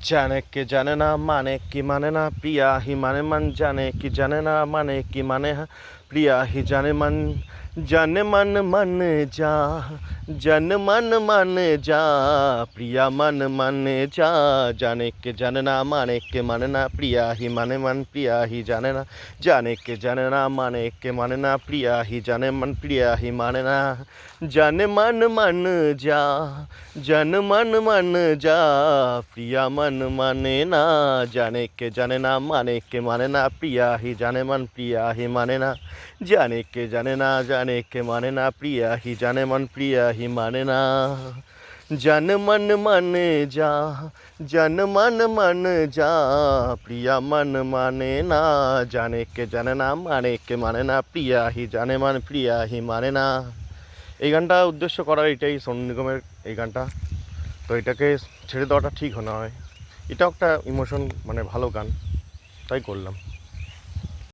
জানে কে জানে না মানে কি মানে না প্রিয়া হি মানে মান জানে কি জানে না মানে কি মানে প্রিয়া হি জানে মানে যা জানে মানে যা প্রিয়া মানে যা জানে কে জানে না মানে কে মানে না প্রিয়া হি মানে মান প্রিয়া হি জানে কে জানে না মানে কে মানে না প্রিয়া হি প্রিয়া হি মানে না জানে যা मन जा प्रिया मन माने ना जाने के जाने ना माने के माने ना प्रिया ही जाने मन प्रिया ही माने ना जाने के जाने के माने ना प्रिया ही जाने मन प्रिया ही माने ना जन मन जा मन जा प्रिया मन माने ना जाने के जाने ना माने ना प्रिया ही जाने मन प्रिया ही माने ना। এই গানটা উদ্দেশ্য করার এটাই সোনু নিগমের এই গানটা, তো এটাকে ছেড়ে দেওয়াটা ঠিক নয়। এটাও একটা ইমোশন, মানে ভালো গান, তাই করলাম।